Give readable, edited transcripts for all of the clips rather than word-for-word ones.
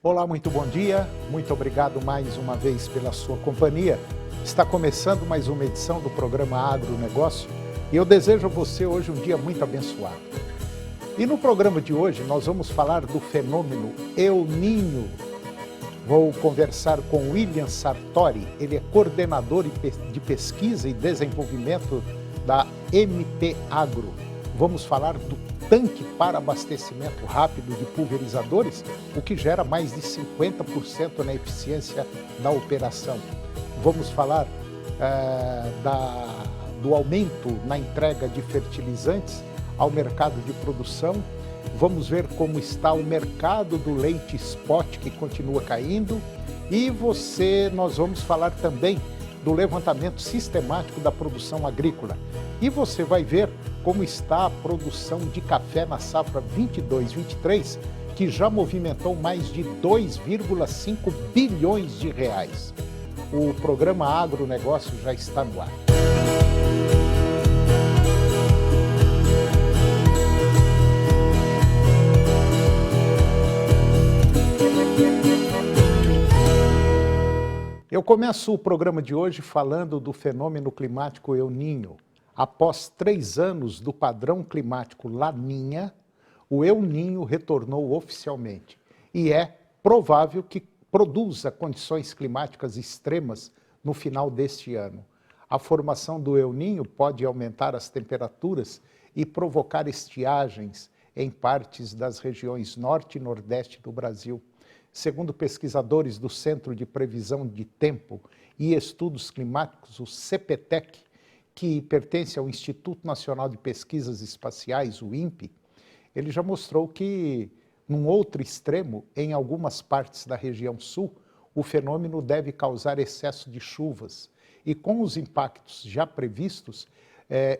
Olá, muito bom dia, muito obrigado mais uma vez pela sua companhia. Está começando mais uma edição do programa Agronegócio e eu desejo a você hoje um dia muito abençoado. E no programa de hoje nós vamos falar do fenômeno El Niño. Vou conversar com William Sartori, ele é coordenador de pesquisa e desenvolvimento da MP Agro. Vamos falar do tanque para abastecimento rápido de pulverizadores, o que gera mais de 50% na eficiência da operação. Vamos falar do aumento na entrega de fertilizantes ao mercado de produção. Vamos ver como está o mercado do leite spot, que continua caindo. E nós vamos falar também do levantamento sistemático da produção agrícola. E você vai ver como está a produção de café na safra 22-23, que já movimentou mais de 2,5 bilhões de reais. O programa Agronegócio já está no ar. Eu começo o programa de hoje falando do fenômeno climático El Niño. Após 3 anos do padrão climático Laninha, o El Niño retornou oficialmente e é provável que produza condições climáticas extremas no final deste ano. A formação do El Niño pode aumentar as temperaturas e provocar estiagens em partes das regiões norte e nordeste do Brasil. Segundo pesquisadores do Centro de Previsão de Tempo e Estudos Climáticos, o CPTEC, que pertence ao Instituto Nacional de Pesquisas Espaciais, o INPE, ele já mostrou que, num outro extremo, em algumas partes da região sul, o fenômeno deve causar excesso de chuvas. E com os impactos já previstos,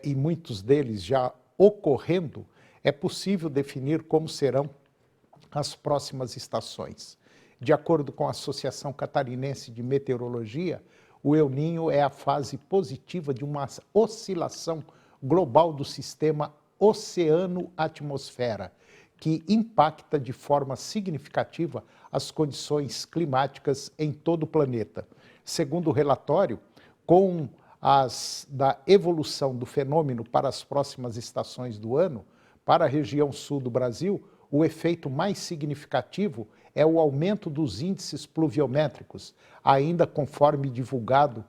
e muitos deles já ocorrendo, é possível definir como serão as próximas estações. De acordo com a Associação Catarinense de Meteorologia, o El Niño é a fase positiva de uma oscilação global do sistema oceano-atmosfera, que impacta de forma significativa as condições climáticas em todo o planeta. Segundo o relatório, da evolução do fenômeno para as próximas estações do ano, para a região sul do Brasil, o efeito mais significativo é o aumento dos índices pluviométricos, ainda conforme divulgado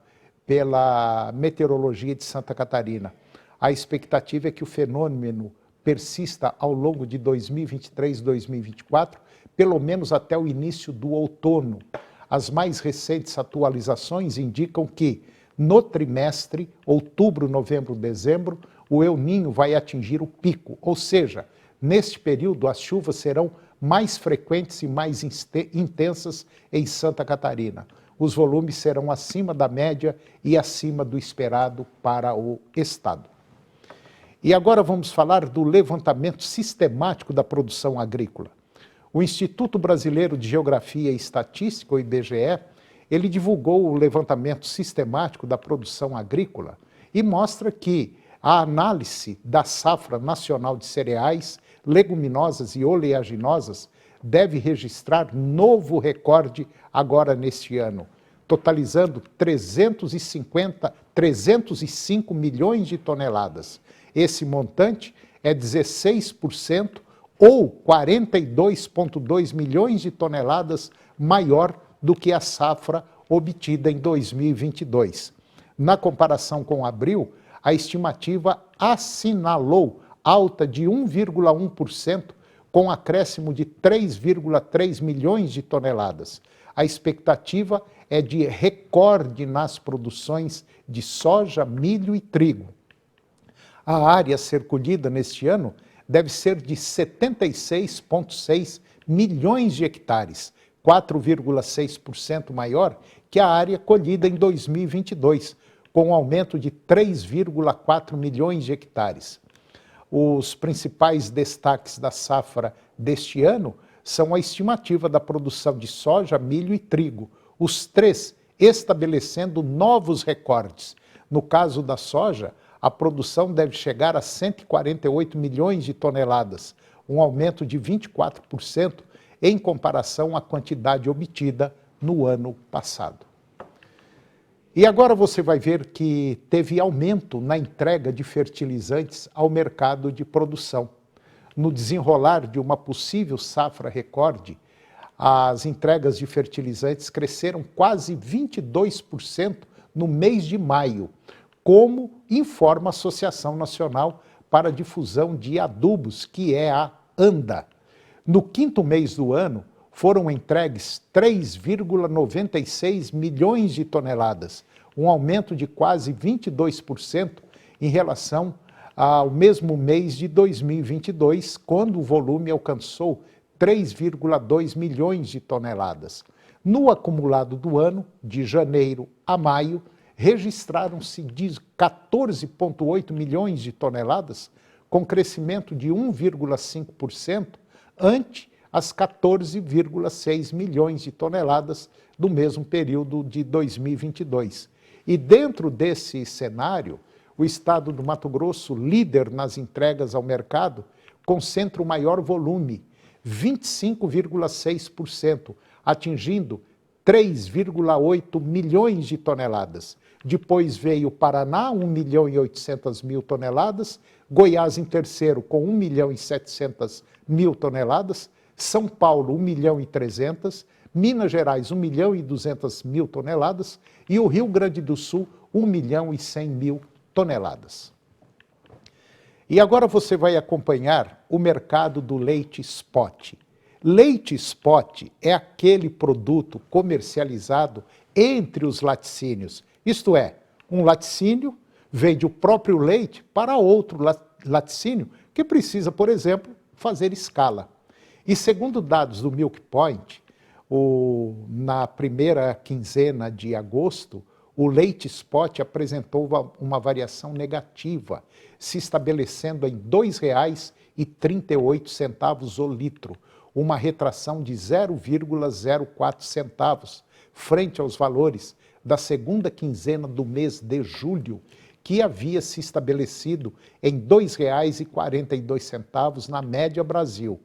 pela Meteorologia de Santa Catarina. A expectativa é que o fenômeno persista ao longo de 2023 e 2024, pelo menos até o início do outono. As mais recentes atualizações indicam que, no trimestre, outubro, novembro, dezembro, o El Niño vai atingir o pico, ou seja, neste período as chuvas serão mais frequentes e mais intensas em Santa Catarina. Os volumes serão acima da média e acima do esperado para o estado. E agora vamos falar do levantamento sistemático da produção agrícola. O Instituto Brasileiro de Geografia e Estatística, o IBGE, ele divulgou o levantamento sistemático da produção agrícola e mostra que a análise da safra nacional de cereais, leguminosas e oleaginosas deve registrar novo recorde agora neste ano, totalizando 305 milhões de toneladas. Esse montante é 16% ou 42,2 milhões de toneladas maior do que a safra obtida em 2022. Na comparação com abril, a estimativa assinalou alta de 1,1%, com acréscimo de 3,3 milhões de toneladas. A expectativa é de recorde nas produções de soja, milho e trigo. A área a ser colhida neste ano deve ser de 76,6 milhões de hectares, 4,6% maior que a área colhida em 2022, com um aumento de 3,4 milhões de hectares. Os principais destaques da safra deste ano são a estimativa da produção de soja, milho e trigo, os três estabelecendo novos recordes. No caso da soja, a produção deve chegar a 148 milhões de toneladas, um aumento de 24% em comparação à quantidade obtida no ano passado. E agora você vai ver que teve aumento na entrega de fertilizantes ao mercado de produção. No desenrolar de uma possível safra recorde, as entregas de fertilizantes cresceram quase 22% no mês de maio, como informa a Associação Nacional para a Difusão de Adubos, que é a ANDA. No quinto mês do ano, foram entregues 3,96 milhões de toneladas, um aumento de quase 22% em relação ao mesmo mês de 2022, quando o volume alcançou 3,2 milhões de toneladas. No acumulado do ano, de janeiro a maio, registraram-se 14,8 milhões de toneladas, com crescimento de 1,5%, ante as 14,6 milhões de toneladas do mesmo período de 2022. E dentro desse cenário, o estado do Mato Grosso, líder nas entregas ao mercado, concentra o maior volume, 25,6%, atingindo 3,8 milhões de toneladas. Depois veio o Paraná, 1.800.000 toneladas, Goiás em terceiro com 1.700.000 toneladas, São Paulo 1.300.000, Minas Gerais 1.200.000 toneladas e o Rio Grande do Sul 1.100.000 toneladas. E agora você vai acompanhar o mercado do leite spot. Leite spot é aquele produto comercializado entre os laticínios, isto é, um laticínio vende o próprio leite para outro laticínio que precisa, por exemplo, fazer escala. E segundo dados do Milk Point, na primeira quinzena de agosto, o leite spot apresentou uma variação negativa, se estabelecendo em R$ 2,38 o litro, uma retração de 0,04 centavos, frente aos valores da segunda quinzena do mês de julho, que havia se estabelecido em R$ 2,42 na média Brasil.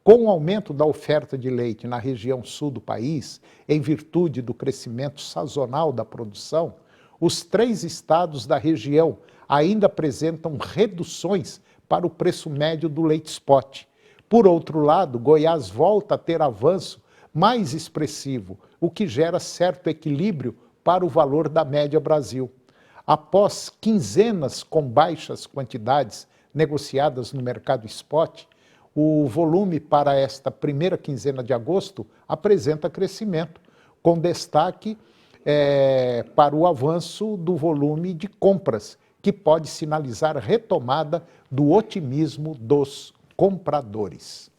Com o aumento da oferta de leite na região sul do país, em virtude do crescimento sazonal da produção, os 3 estados da região ainda apresentam reduções para o preço médio do leite spot. Por outro lado, Goiás volta a ter avanço mais expressivo, o que gera certo equilíbrio para o valor da média Brasil. Após quinzenas com baixas quantidades negociadas no mercado spot, o volume para esta primeira quinzena de agosto apresenta crescimento, com destaque para o avanço do volume de compras, que pode sinalizar retomada do otimismo dos compradores.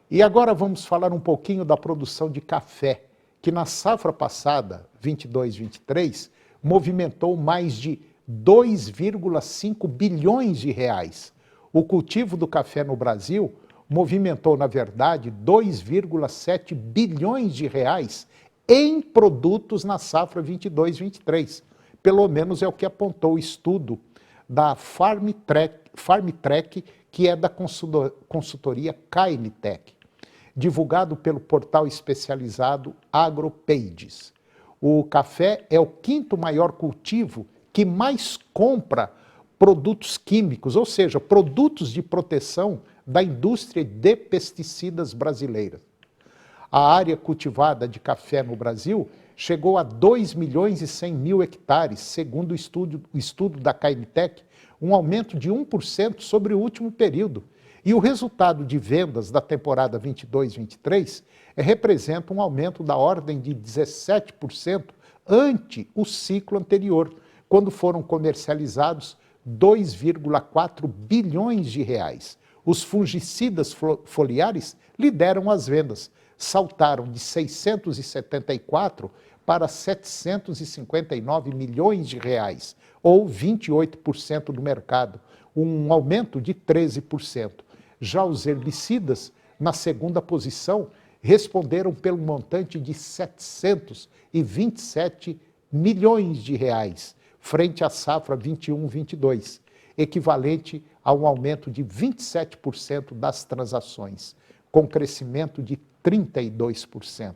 E agora vamos falar um pouquinho da produção de café, que na safra passada, 22-23, movimentou mais de 2,5 bilhões de reais. O cultivo do café no Brasil movimentou, na verdade, 2,7 bilhões de reais em produtos na safra 22-23. Pelo menos é o que apontou o estudo da FarmTrack, que é da consultoria KNTech, divulgado pelo portal especializado AgroPages. O café é o 5º maior cultivo que mais compra produtos químicos, ou seja, produtos de proteção da indústria de pesticidas brasileira. A área cultivada de café no Brasil chegou a 2.100.000 hectares, segundo o estudo da KNTech, um aumento de 1% sobre o último período. E o resultado de vendas da temporada 22-23 representa um aumento da ordem de 17% ante o ciclo anterior, quando foram comercializados 2,4 bilhões de reais. Os fungicidas foliares lideram as vendas, saltaram de 674 para 759 milhões de reais, ou 28% do mercado, um aumento de 13%. Já os herbicidas, na segunda posição, responderam pelo montante de 727 milhões de reais, frente à safra 21-22, equivalente a um aumento de 27% das transações. com crescimento de 32%.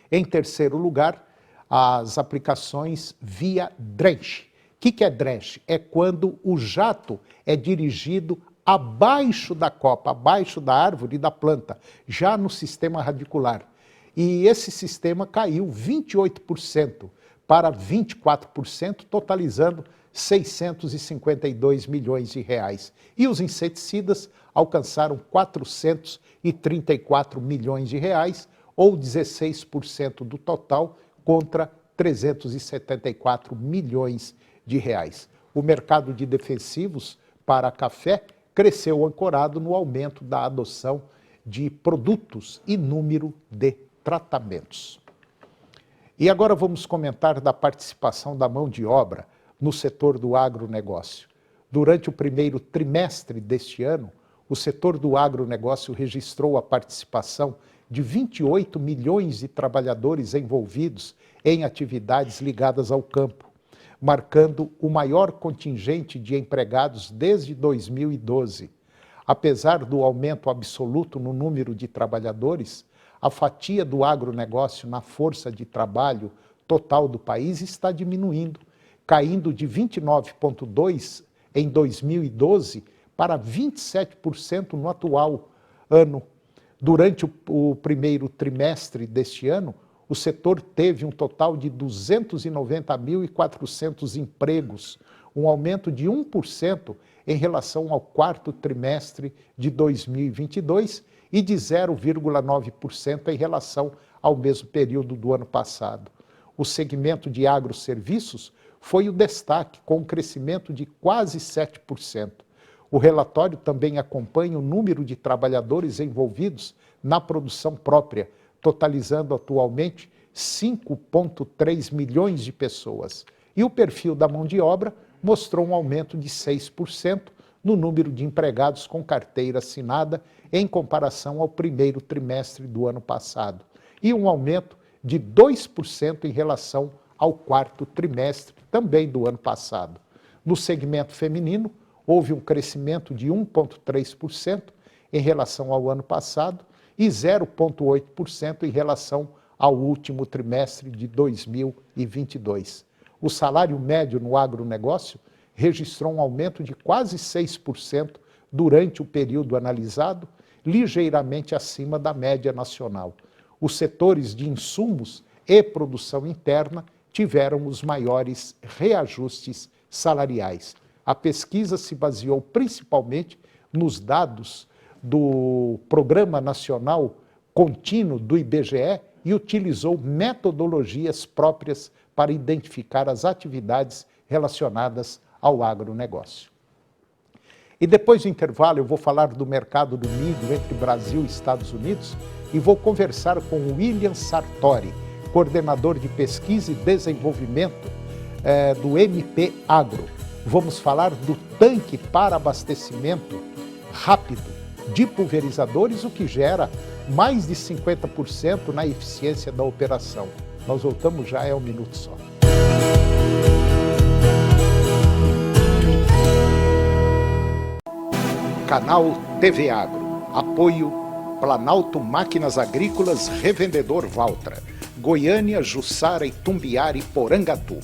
Em terceiro lugar, as aplicações via drenche. O que é drenche? É quando o jato é dirigido abaixo da copa, abaixo da árvore e da planta, já no sistema radicular. E esse sistema caiu 28% para 24%, totalizando 652 milhões de reais. E os inseticidas alcançaram 434 milhões de reais, ou 16% do total, contra 374 milhões de reais. O mercado de defensivos para café cresceu ancorado no aumento da adoção de produtos e número de tratamentos. E agora vamos comentar da participação da mão de obra no setor do agronegócio. Durante o primeiro trimestre deste ano, o setor do agronegócio registrou a participação de 28 milhões de trabalhadores envolvidos em atividades ligadas ao campo, marcando o maior contingente de empregados desde 2012. Apesar do aumento absoluto no número de trabalhadores, a fatia do agronegócio na força de trabalho total do país está diminuindo, caindo de 29,2% em 2012 para 27% no atual ano. Durante o primeiro trimestre deste ano, o setor teve um total de 290.400 empregos, um aumento de 1% em relação ao quarto trimestre de 2022 e de 0,9% em relação ao mesmo período do ano passado. O segmento de agroserviços foi o destaque, com um crescimento de quase 7%. O relatório também acompanha o número de trabalhadores envolvidos na produção própria, totalizando atualmente 5,3 milhões de pessoas. E o perfil da mão de obra mostrou um aumento de 6% no número de empregados com carteira assinada em comparação ao primeiro trimestre do ano passado, e um aumento de 2% em relação ao quarto trimestre também do ano passado. No segmento feminino, houve um crescimento de 1,3% em relação ao ano passado e 0,8% em relação ao último trimestre de 2022. O salário médio no agronegócio registrou um aumento de quase 6% durante o período analisado, ligeiramente acima da média nacional. Os setores de insumos e produção interna tiveram os maiores reajustes salariais. A pesquisa se baseou principalmente nos dados do Programa Nacional Contínuo do IBGE e utilizou metodologias próprias para identificar as atividades relacionadas ao agronegócio. E depois do intervalo eu vou falar do mercado do milho entre Brasil e Estados Unidos e vou conversar com o William Sartori, coordenador de pesquisa e desenvolvimento do MP Agro. Vamos falar do tanque para abastecimento rápido de pulverizadores, o que gera mais de 50% na eficiência da operação. Nós voltamos já, é um minuto só. Canal TV Agro. Apoio Planalto Máquinas Agrícolas Revendedor Valtra. Goiânia, Jussara, Itumbiara e Porangatu.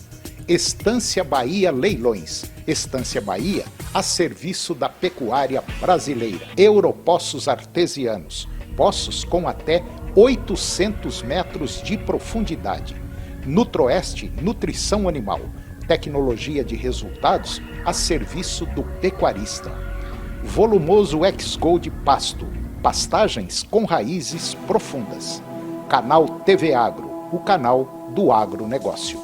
Estância Bahia Leilões. Estância Bahia a serviço da pecuária brasileira. Europoços Artesianos. Poços com até 800 metros de profundidade. Nutroeste Nutrição Animal. Tecnologia de resultados a serviço do pecuarista. Volumoso X-Gold Pasto. Pastagens com raízes profundas. Canal TV Agro, o canal do agronegócio.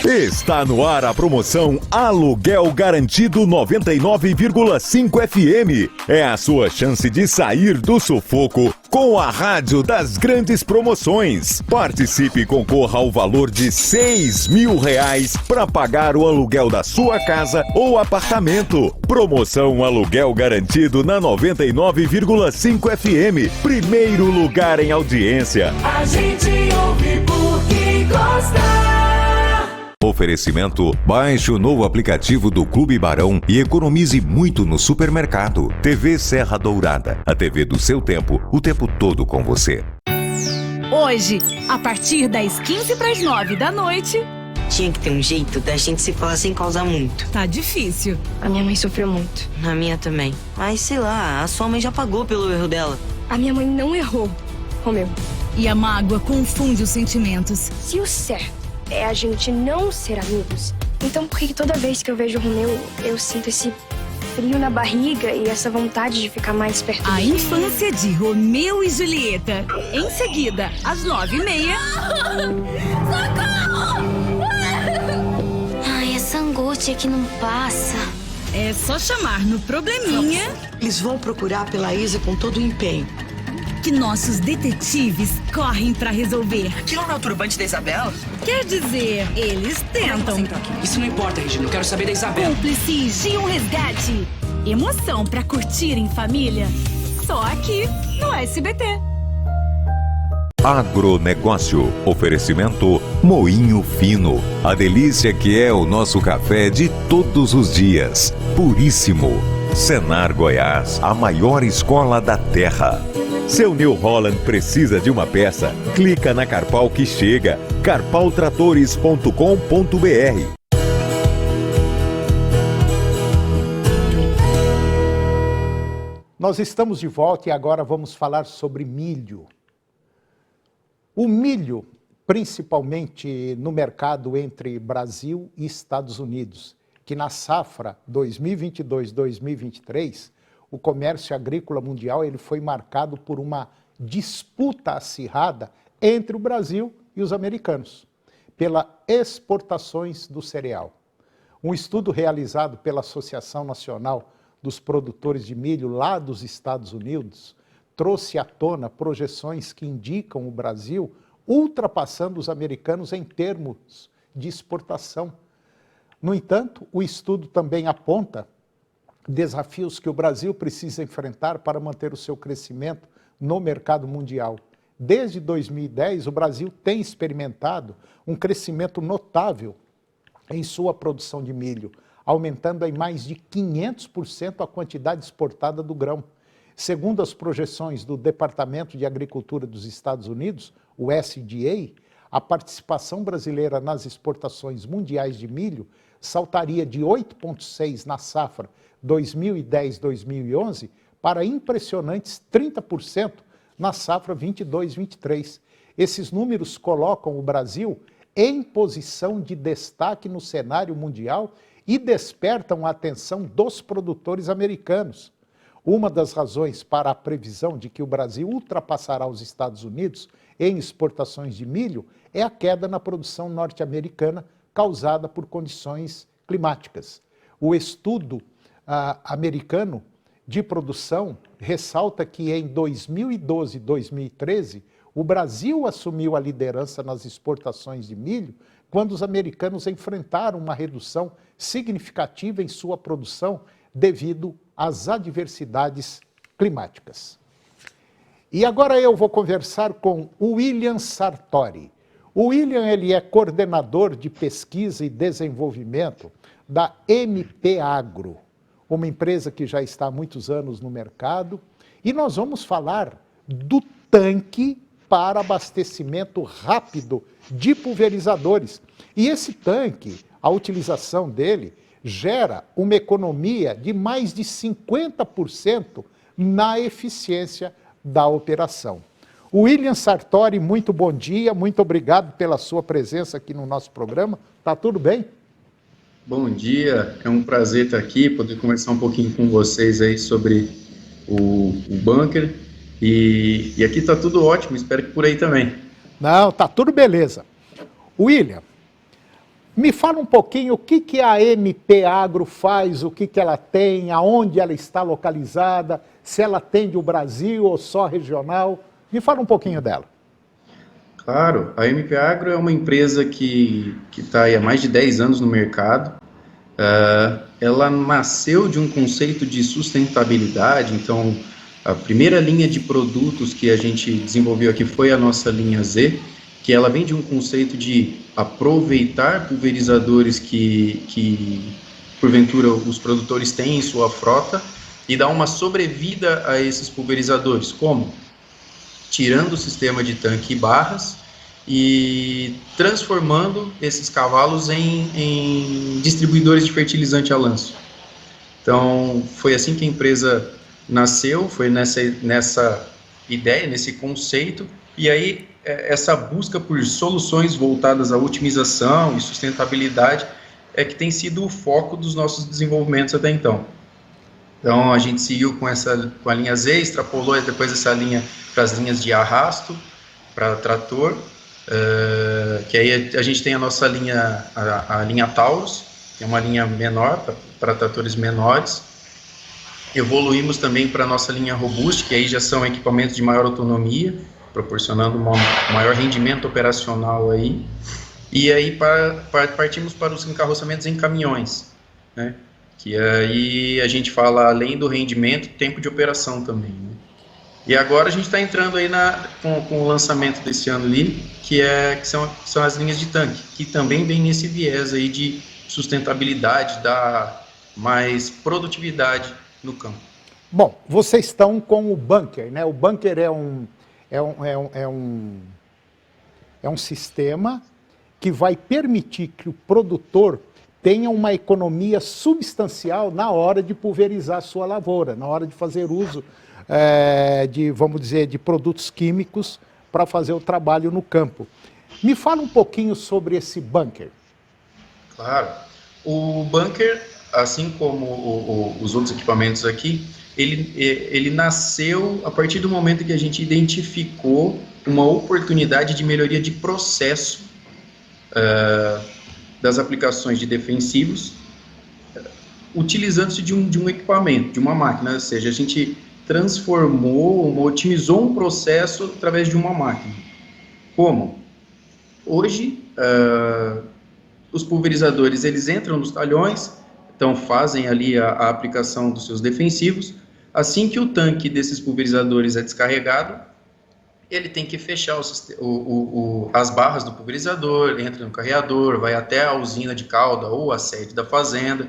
Está no ar a promoção Aluguel Garantido 99,5 FM. É a sua chance de sair do sufoco com a rádio das grandes promoções. Participe e concorra ao valor de R$6.000 para pagar o aluguel da sua casa ou apartamento. Promoção Aluguel Garantido na 99,5 FM. Primeiro lugar em audiência. A gente ouve porque gosta. Oferecimento: baixe o novo aplicativo do Clube Barão e economize muito no supermercado. TV Serra Dourada, a TV do seu tempo, o tempo todo com você. Hoje, a partir das 8:45 da noite... Tinha que ter um jeito da gente se falar sem causar muito. Tá difícil. A minha mãe sofreu muito. A minha também. Mas sei lá, a sua mãe já pagou pelo erro dela. A minha mãe não errou, Romeu. E a mágoa confunde os sentimentos. Se o certo é a gente não ser amigos, então por que toda vez que eu vejo o Romeu, eu sinto esse frio na barriga e essa vontade de ficar mais perto A dele? infância de Romeu e Julieta. Em seguida, às 9:30... Ai, essa angústia que não passa. É só chamar no Probleminha Eles vão procurar pela Isa com todo o empenho. que nossos detetives correm pra resolver. Aquilo não é o turbante da Isabela? Quer dizer, eles tentam. Isso não importa, Regina. Eu quero saber da Isabela. Cúmplices de um resgate. Emoção pra curtir em família. Só aqui no SBT. Agronegócio. Oferecimento: Moinho Fino. A delícia que é o nosso café de todos os dias. Puríssimo. Senar Goiás, a maior escola da terra. Seu New Holland precisa de uma peça? Clica na Carpal que chega. carpaltratores.com.br. Nós estamos de volta e agora vamos falar sobre milho. O milho, principalmente no mercado entre Brasil e Estados Unidos, que na safra 2022-2023, o comércio agrícola mundial ele foi marcado por uma disputa acirrada entre o Brasil e os americanos, pelas exportações do cereal. Um estudo realizado pela Associação Nacional dos Produtores de Milho lá dos Estados Unidos trouxe à tona projeções que indicam o Brasil ultrapassando os americanos em termos de exportação. No entanto, o estudo também aponta desafios que o Brasil precisa enfrentar para manter o seu crescimento no mercado mundial. Desde 2010, o Brasil tem experimentado um crescimento notável em sua produção de milho, aumentando em mais de 500% a quantidade exportada do grão. Segundo as projeções do Departamento de Agricultura dos Estados Unidos, o USDA, a participação brasileira nas exportações mundiais de milho saltaria de 8,6% na safra 2010-2011 para impressionantes 30% na safra 22-23. Esses números colocam o Brasil em posição de destaque no cenário mundial e despertam a atenção dos produtores americanos. Uma das razões para a previsão de que o Brasil ultrapassará os Estados Unidos em exportações de milho é a queda na produção norte-americana causada por condições climáticas. O estudo americano de produção ressalta que em 2012 e 2013, o Brasil assumiu a liderança nas exportações de milho quando os americanos enfrentaram uma redução significativa em sua produção devido às adversidades climáticas. E agora eu vou conversar com o William Sartori. O William ele é coordenador de pesquisa e desenvolvimento da MP Agro, uma empresa que já está há muitos anos no mercado, e nós vamos falar do tanque para abastecimento rápido de pulverizadores. E esse tanque, a utilização dele, gera uma economia de mais de 50% na eficiência da operação. William Sartori, muito bom dia, muito obrigado pela sua presença aqui no nosso programa. Tá tudo bem? Bom dia, é um prazer estar aqui, poder conversar um pouquinho com vocês aí sobre o bunker. E aqui está tudo ótimo, espero que por aí também. Não, tá tudo beleza. William, me fala um pouquinho o que a MP Agro faz, o que ela tem, aonde ela está localizada, se ela atende o Brasil ou só regional. Me fala um pouquinho dela. Claro, a MP Agro é uma empresa que está há mais de 10 anos no mercado. Ela nasceu de um conceito de sustentabilidade, então a primeira linha de produtos que a gente desenvolveu aqui foi a nossa linha Z, que ela vem de um conceito de aproveitar pulverizadores que porventura os produtores têm em sua frota e dar uma sobrevida a esses pulverizadores. Como? Tirando o sistema de tanque e barras e transformando esses cavalos em distribuidores de fertilizante a lanço. Então, foi assim que a empresa nasceu, foi nessa ideia, nesse conceito, e aí essa busca por soluções voltadas à otimização e sustentabilidade é que tem sido o foco dos nossos desenvolvimentos até então. Então, a gente seguiu com a linha Z, extrapolou depois essa linha para as linhas de arrasto, para trator, que aí a gente tem a nossa linha, a linha Taurus, que é uma linha menor, para tratores menores. Evoluímos também para a nossa linha Robust, que aí já são equipamentos de maior autonomia, proporcionando um maior rendimento operacional aí. E aí partimos para os encarroçamentos em caminhões, né? Que aí a gente fala, além do rendimento, tempo de operação também, né? E agora a gente está entrando aí com o lançamento desse ano ali, que são as linhas de tanque, que também vem nesse viés aí de sustentabilidade, da mais produtividade no campo. Bom, vocês estão com o bunker, né? O bunker é um sistema que vai permitir que o produtor tenha uma economia substancial na hora de pulverizar a sua lavoura, na hora de fazer uso vamos dizer, de produtos químicos para fazer o trabalho no campo. Me fala um pouquinho sobre esse bunker. Claro. O bunker, assim como os outros equipamentos aqui, ele nasceu a partir do momento que a gente identificou uma oportunidade de melhoria de processo das aplicações de defensivos, utilizando-se de um equipamento, de uma máquina, ou seja, a gente otimizou um processo através de uma máquina. Como? Hoje, os pulverizadores, eles entram nos talhões, então fazem ali a aplicação dos seus defensivos. Assim que o tanque desses pulverizadores é descarregado, ele tem que fechar as barras do pulverizador, entra no carreador, vai até a usina de calda ou a sede da fazenda.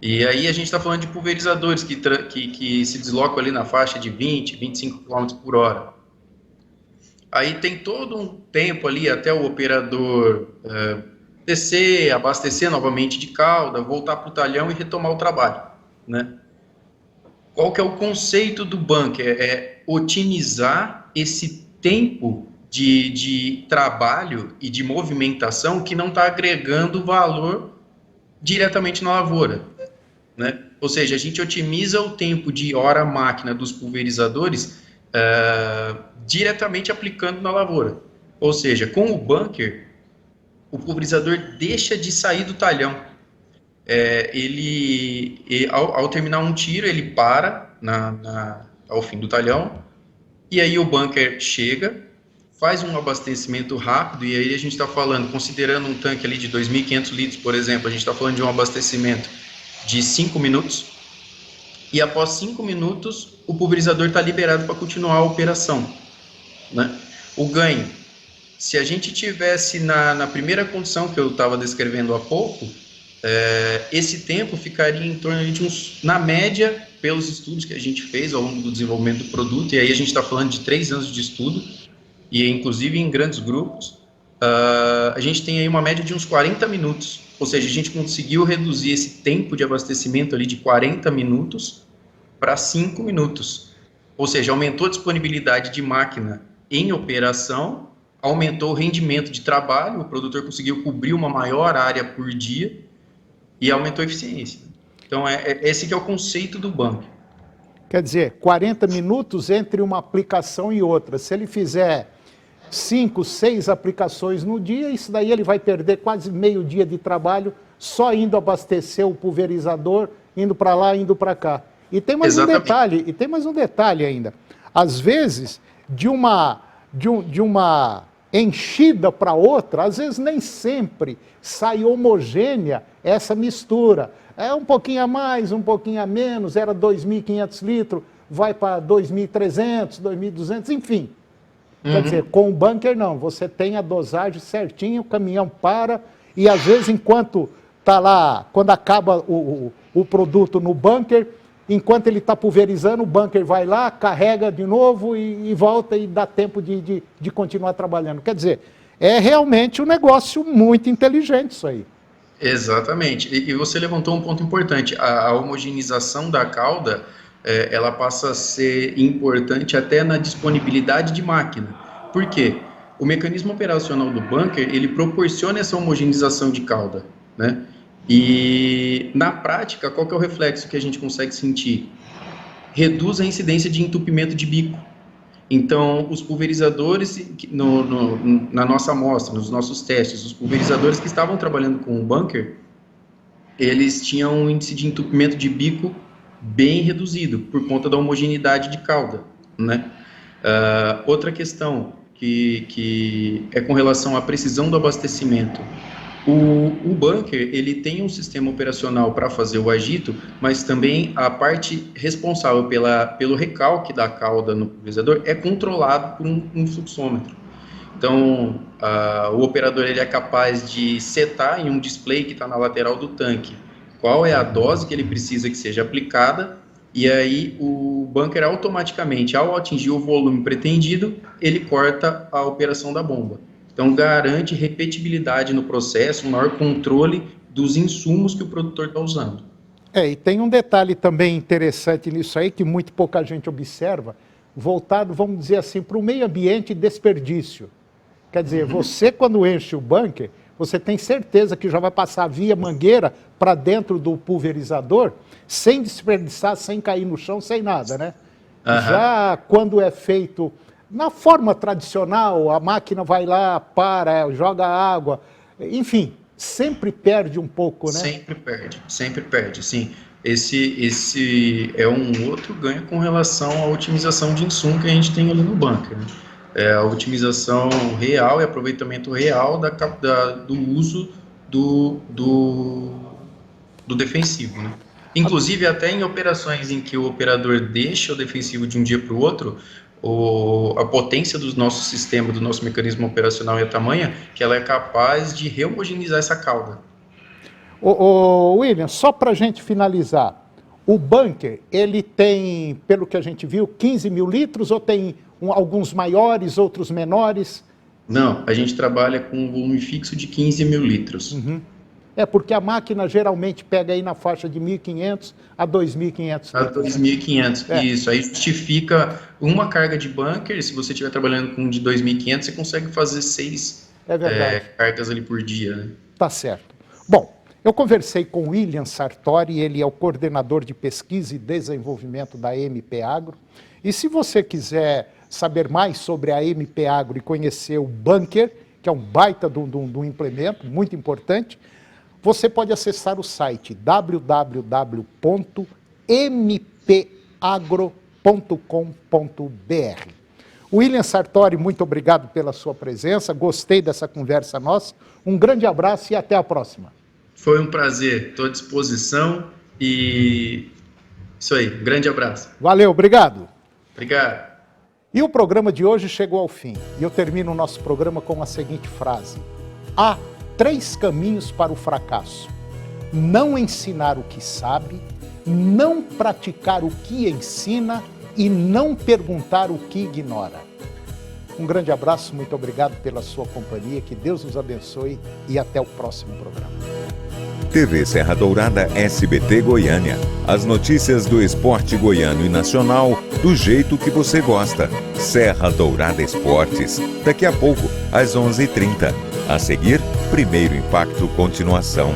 E aí a gente está falando de pulverizadores que se deslocam ali na faixa de 20, 25 km por hora. Aí tem todo um tempo ali até o operador descer, abastecer novamente de calda, voltar para o talhão e retomar o trabalho, né? Qual que é o conceito do bunker? É otimizar esse tempo de trabalho e de movimentação que não está agregando valor diretamente na lavoura, né? Ou seja, a gente otimiza o tempo de hora-máquina dos pulverizadores diretamente aplicando na lavoura. Ou seja, com o bunker, o pulverizador deixa de sair do talhão. Ao terminar um tiro, ele para ao fim do talhão, e aí o bunker chega, faz um abastecimento rápido, e aí a gente está falando, considerando um tanque ali de 2.500 litros, por exemplo, a gente está falando de um abastecimento de 5 minutos, e após 5 minutos, o pulverizador está liberado para continuar a operação, né? O ganho, se a gente tivesse na primeira condição que eu estava descrevendo há pouco, esse tempo ficaria em torno de na média, pelos estudos que a gente fez ao longo do desenvolvimento do produto, e aí a gente está falando de 3 anos de estudo, e inclusive em grandes grupos, a gente tem aí uma média de uns 40 minutos, ou seja, a gente conseguiu reduzir esse tempo de abastecimento ali de 40 minutos para 5 minutos, ou seja, aumentou a disponibilidade de máquina em operação, aumentou o rendimento de trabalho, o produtor conseguiu cobrir uma maior área por dia e aumentou a eficiência. Então, esse que é o conceito do bunker. Quer dizer, 40 minutos entre uma aplicação e outra. Se ele fizer 5, 6 aplicações no dia, isso daí ele vai perder quase meio dia de trabalho só indo abastecer o pulverizador, indo para lá, indo para cá. E tem mais um detalhe ainda. Às vezes, de uma enchida para outra, às vezes nem sempre sai homogênea essa mistura. É um pouquinho a mais, um pouquinho a menos, era 2.500 litros, vai para 2.300, 2.200, enfim. Quer dizer, com o bunker não, você tem a dosagem certinha, o caminhão para, e às vezes enquanto está lá, quando acaba o produto no bunker, enquanto ele está pulverizando, o bunker vai lá, carrega de novo e volta e dá tempo de continuar trabalhando. Quer dizer, é realmente um negócio muito inteligente isso aí. Exatamente. E você levantou um ponto importante. A homogeneização da cauda, ela passa a ser importante até na disponibilidade de máquina. Por quê? O mecanismo operacional do bunker, ele proporciona essa homogeneização de cauda, né? E na prática, qual que é o reflexo que a gente consegue sentir? Reduz a incidência de entupimento de bico. Então, os pulverizadores, na nossa amostra, nos nossos testes, os pulverizadores que estavam trabalhando com o bunker, eles tinham um índice de entupimento de bico bem reduzido, por conta da homogeneidade de cauda, né? Outra questão que é com relação à precisão do abastecimento. O bunker, ele tem um sistema operacional para fazer o agito, mas também a parte responsável pelo recalque da cauda no pulverizador é controlado por um fluxômetro. Então, o operador ele é capaz de setar em um display que está na lateral do tanque qual é a dose que ele precisa que seja aplicada, e aí o bunker automaticamente, ao atingir o volume pretendido, ele corta a operação da bomba. Então, garante repetibilidade no processo, um maior controle dos insumos que o produtor está usando. E tem um detalhe também interessante nisso aí, que muito pouca gente observa, voltado, vamos dizer assim, para o meio ambiente e desperdício. Quer dizer, você quando enche o bunker, você tem certeza que já vai passar via mangueira para dentro do pulverizador, sem desperdiçar, sem cair no chão, sem nada, né? Já quando é feito na forma tradicional, a máquina vai lá, joga água, enfim, sempre perde um pouco, né? Sempre perde, sim. Esse é um outro ganho com relação à otimização de insumo que a gente tem ali no bunker, né? A otimização real e aproveitamento real do uso do defensivo, né? Inclusive, até em operações em que o operador deixa o defensivo de um dia para o outro, a potência do nosso sistema, do nosso mecanismo operacional é tamanha que ela é capaz de rehomogeneizar essa cauda. William, só para a gente finalizar, o bunker, ele tem, pelo que a gente viu, 15 mil litros ou tem alguns maiores, outros menores? Não, a gente trabalha com um volume fixo de 15 mil litros. Porque a máquina geralmente pega aí na faixa de 1.500 a 2.500 litros. A 2.500, isso. Aí justifica uma carga de bunker, se você estiver trabalhando com um de 2.500, você consegue fazer 6 cargas ali por dia, né? Tá certo. Bom, eu conversei com o William Sartori, ele é o coordenador de pesquisa e desenvolvimento da MP Agro. E se você quiser saber mais sobre a MP Agro e conhecer o bunker, que é um baita de um implemento muito importante, você pode acessar o site www.mpagro.com.br. William Sartori, muito obrigado pela sua presença, gostei dessa conversa nossa, um grande abraço e até a próxima. Foi um prazer, estou à disposição e isso aí, um grande abraço. Valeu, obrigado. Obrigado. E o programa de hoje chegou ao fim, e eu termino o nosso programa com a seguinte frase: há 3 caminhos para o fracasso: não ensinar o que sabe, não praticar o que ensina e não perguntar o que ignora. Um grande abraço, muito obrigado pela sua companhia, que Deus nos abençoe e até o próximo programa. TV Serra Dourada SBT Goiânia. As notícias do esporte goiano e nacional do jeito que você gosta. Serra Dourada Esportes. Daqui a pouco, às 11h30. A seguir, Primeiro Impacto Continuação.